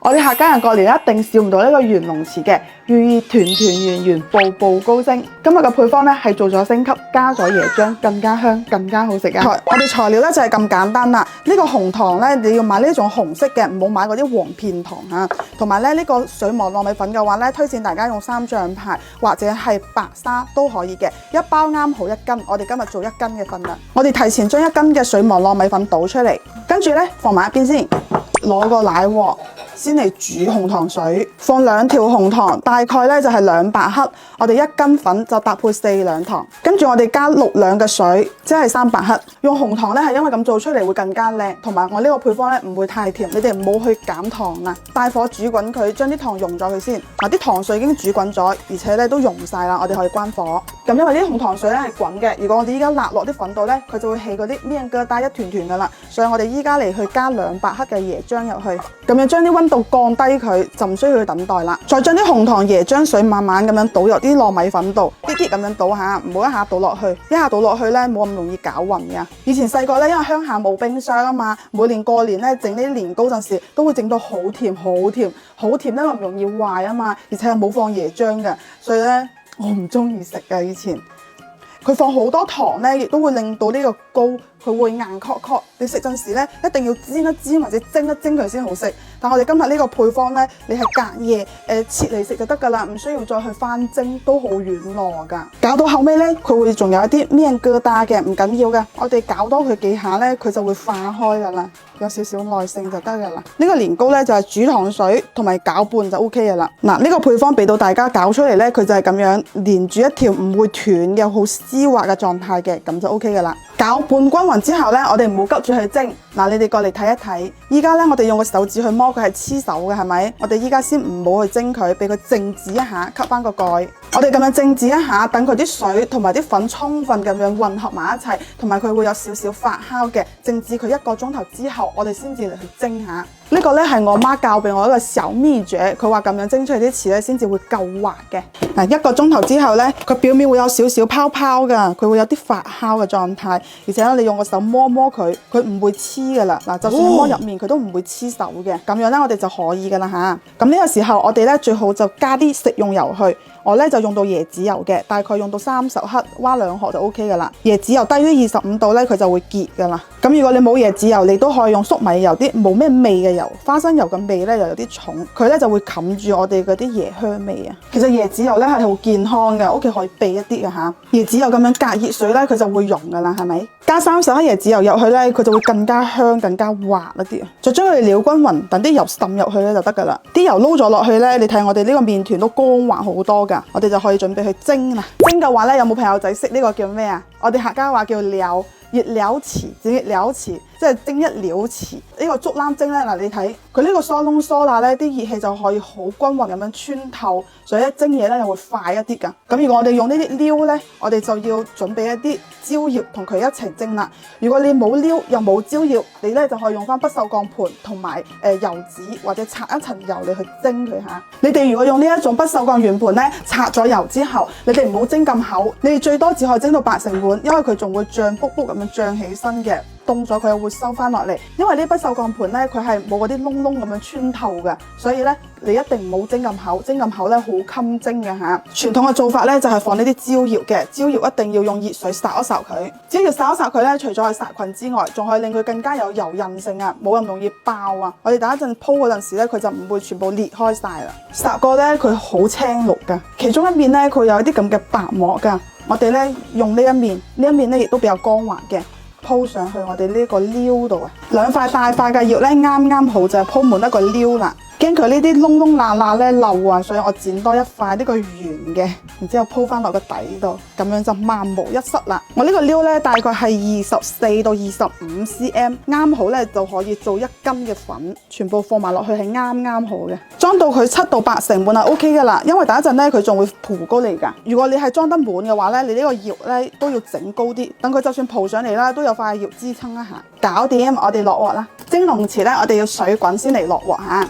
我哋客家人過年一定少唔到呢個圓龍糍嘅，寓意團團圓圓、步步高升。今日嘅配方咧係做咗升級，加咗椰漿，更加香、更加好食啊！我哋材料咧就係咁簡單啦。呢個紅糖咧你要買呢種紅色嘅，唔好買嗰啲黃片糖啊。同埋咧呢個水磨糯米粉嘅話咧，推薦大家用三象牌或者係白沙都可以嘅，一包啱好1斤。我哋今日做1斤嘅份量，我哋提前將1斤嘅水磨糯米粉倒出嚟，跟住咧放埋一邊先，攞個奶鑊。先嚟煮紅糖水，放2條紅糖，大概咧就係200克。我哋1斤粉就搭配4兩糖，跟住我哋加6兩嘅水，即係300克。用紅糖咧係因為咁做出嚟會更加靚，同埋我呢個配方咧唔會太甜，你哋唔好去減糖啊！大火煮滾佢，將啲糖溶咗佢先。嗱，啲糖水已經煮滾咗，而且咧都溶晒啦，我哋可以關火。咁因為啲紅糖水咧係滾嘅，如果我哋依家辣落啲粉度咧，佢就會起嗰啲麵疙瘩一團團噶啦。所以我哋依家嚟去加200克嘅椰漿入去，咁樣將啲溫度降低佢，就唔需要去等待啦。再將啲紅糖椰漿水慢慢咁樣倒入啲糯米粉度，啲啲咁樣倒下，唔好一下倒落去，一下倒落去咧冇咁容易攪勻嘅。以前細個咧，因為鄉下冇冰箱啊嘛，每年過年咧整呢啲年糕陣時，都會整到好甜好甜好甜咧，唔容易壞啊嘛，而且係冇放椰漿嘅，所以咧我唔中意食㗎以前。佢放好多糖咧，亦都會令到呢個糕佢會硬殼殼。你食陣時咧，一定要煎一煎或者蒸一蒸佢先好食。但我哋今日呢個配方咧，你係隔夜切嚟食就得㗎啦，唔需要再去翻蒸，都好軟糯㗎。搞到後尾咧，佢會仲有一啲麵疙瘩嘅，唔緊要嘅。我哋搞多佢幾下咧，佢就會化開㗎啦。有少少耐性就得㗎啦。呢個年糕咧就係煮糖水同埋攪拌就 OK 㗎啦。嗱，呢個配方俾到大家攪出嚟咧，佢就係咁樣連住一條唔會斷嘅好絲滑嘅狀態嘅，咁就 OK 㗎啦。攪拌均勻之後咧，我哋唔好急住去蒸。嗱，你哋過嚟睇一睇，依家咧我哋用個手指去摸佢係黐手嘅，係咪？我哋依家先唔好去蒸佢，俾佢靜止一下，吸翻個蓋。我哋咁樣靜止一下，等佢啲水同埋啲粉充分咁樣混合埋一齊，同埋佢會有少少發酵嘅。靜止佢1個鐘頭之後，我哋先至嚟去蒸下。呢個咧係我媽教俾我一個小秘訣，佢話咁樣蒸出嚟啲糍咧先至會夠滑嘅。嗱，1個鐘頭之後咧，佢表面會有少少泡泡㗎，佢會有啲發酵嘅狀態，而且咧你用個手摸摸佢，佢唔會黐㗎啦。嗱，就算摸入面佢都唔會黐手嘅。咁樣咧我哋就可以㗎啦嚇。咁呢個時候我哋咧最好就加啲食用油去。我咧就用到椰子油嘅，大概用到30克，挖2殼就 OK 㗎啦。椰子油低於25度咧，佢就會結㗎啦。咁如果你冇椰子油，你都可以用粟米油，啲冇咩味嘅油，花生油嘅味咧又有啲重，佢咧就會冚住我哋嗰啲椰香味啊。其實椰子油咧係好健康嘅，屋企可以備一啲嘅嚇。椰子油咁樣隔熱水咧，佢就會溶㗎啦，係咪？加30克椰子油入去咧，佢就會更加香、更加滑一啲。就將佢哋撩均勻，等啲油滲入去咧就得㗎啦。啲油撈咗落去咧，你睇我哋呢個麵團都光滑好多㗎。我哋就可以準備去蒸啦。蒸嘅話咧，有冇朋友仔識呢個叫咩啊？我哋客家話叫撩，熱撩糍，整熱撩糍，即係蒸一撩糍。呢個竹籃蒸咧，嗱你睇佢呢個疏窿疏罅咧，啲熱氣就可以好均勻咁樣穿透，所以一蒸嘢咧又會快一啲㗎。咁如果我哋用呢啲撩咧，我哋就要準備一啲椒葉同佢一齊蒸啦。如果你冇撩又冇椒葉，你咧就可以用翻不鏽鋼盤同埋油紙或者擦一層油嚟去蒸佢嚇。你哋如果用呢一種不鏽鋼圓盤咧，擦咗油之後，你哋唔好蒸咁厚，你哋最多只可以蒸到8成滿，因為佢仲會脹卜卜咁樣脹起身嘅。凍咗佢又會收翻落嚟，因為呢不鏽鋼盤咧，佢係冇嗰啲窿窿咁樣穿透嘅，所以咧你一定唔好蒸咁厚，蒸咁厚咧好襟蒸嘅嚇。傳統嘅做法咧就係放呢啲椒葉嘅，椒葉一定要用熱水烚一烚佢。只要烚一烚佢咧，除咗係殺菌之外，仲可以令佢更加有油韌性啊，冇咁容易爆啊。我哋等一陣鋪嗰陣時咧，佢就唔會全部裂開晒啦。烚過咧佢好青綠㗎，其中一面咧佢有一啲咁嘅白膜㗎。我哋咧用呢一面咧亦都比較光滑嘅。鋪上去我哋呢個撩度啊，2塊大塊嘅葉咧啱啱好就係鋪滿一個撩啦。驚佢呢啲窿窿罅罅咧漏啊，所以我剪多一塊呢個圓嘅，然之後鋪翻落個底度，咁樣就萬無一失啦。我呢個撩咧大概係24到25 cm， 啱好咧就可以做1斤嘅粉，全部放埋落去係啱啱好嘅。裝到佢7到8成滿係 OK 噶啦，因為等一陣咧佢仲會蒲高嚟㗎。如果你係裝得滿嘅話咧，你呢個葉咧都要整高啲，等佢就算蒲上嚟啦，都有塊葉支撐一下。搞掂，我哋落鑊啦。蒸籠糍咧，我哋要水滾先嚟落鑊嚇。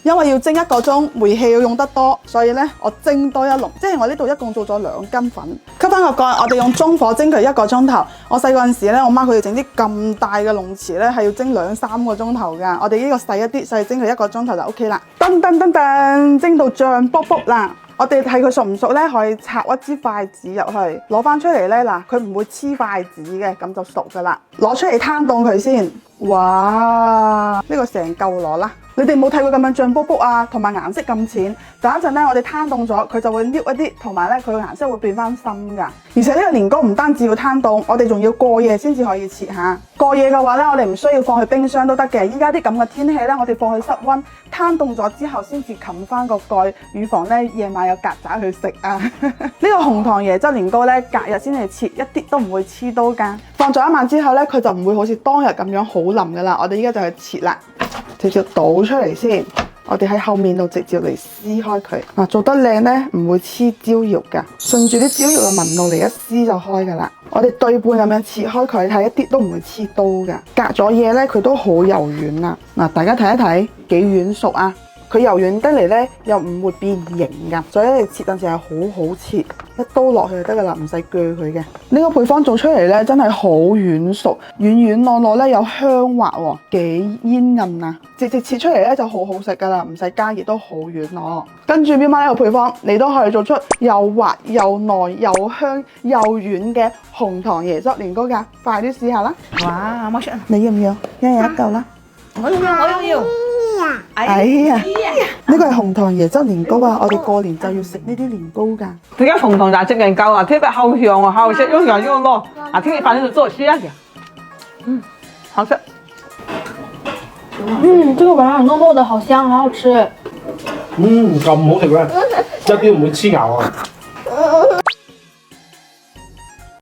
因為要蒸1個鐘，煤氣要用得多，所以咧我蒸多1籠，即係我呢度一共做咗2斤粉。吸翻個蓋，我哋用中火蒸佢1個鐘頭。我細個陣時咧，我媽佢哋整啲咁大嘅籠匙咧，係要蒸2-3個鐘頭㗎。我哋呢個細一啲，所以蒸佢1個鐘頭就 OK 啦。噔噔噔噔，蒸到脹卜卜啦！我哋睇佢熟唔熟咧，可以插一支筷子入去，攞翻出嚟咧嗱，佢唔會黐筷子嘅，咁就熟㗎啦。攞出嚟攤凍佢先，哇！呢個成嚿攞啦。你哋冇睇過咁樣脹卜卜啊，同埋顏色咁淺。等一陣咧，我哋攤凍咗，佢就會黏一啲，同埋咧佢個顏色會變翻深㗎。而且呢個年糕唔單止要攤凍，我哋仲要過夜先至可以切嚇。過夜嘅話咧，我哋唔需要放去冰箱都得嘅。依家啲咁嘅天氣咧，我哋放去室溫，攤凍咗之後先至冚翻個蓋，預防咧夜晚有曱甴去食啊。呢個紅糖椰汁年糕咧，隔日先嚟切，一啲都唔會黐刀㗎。放咗1晚之後咧，佢就唔會好似當日咁樣好腍㗎啦。我哋依家就去切啦。直接倒出嚟先，我哋喺後面度直接嚟撕開佢。嗱，做得靚咧，唔會黐焦肉噶，順住啲焦肉嘅紋路嚟一撕就開噶啦。我哋對半咁樣切開佢，係一啲都唔會黐刀噶。隔咗嘢咧，佢都好柔軟啊。嗱，大家睇一睇幾軟熟啊！佢柔軟得嚟咧，又唔會變形噶，所以你切嗰陣時係好切，一刀落去就得噶啦，唔使鋸佢嘅。呢個配方做出嚟咧，真係好軟熟，軟軟糯糯咧，有香滑喎，幾煙韌啊！直接切出嚟咧就好好食噶啦，唔使加熱都好軟糯。跟住喵媽呢個配方，你都可以做出又滑又糯又香又軟嘅紅糖椰汁年糕噶，快啲試下啦！哇，冇食，你要唔要？一人一嚿啦！我要。哎呀，呢個係紅糖椰汁年糕啊！我哋過年就要食呢啲年糕㗎。點解紅糖椰汁年糕啊？特別好香啊，好食又香又糯。啊，聽你反正做試下先。好吃。這個軟軟糯糯的，好香，好好吃。咁好食咩？一啲都唔會黐牙啊！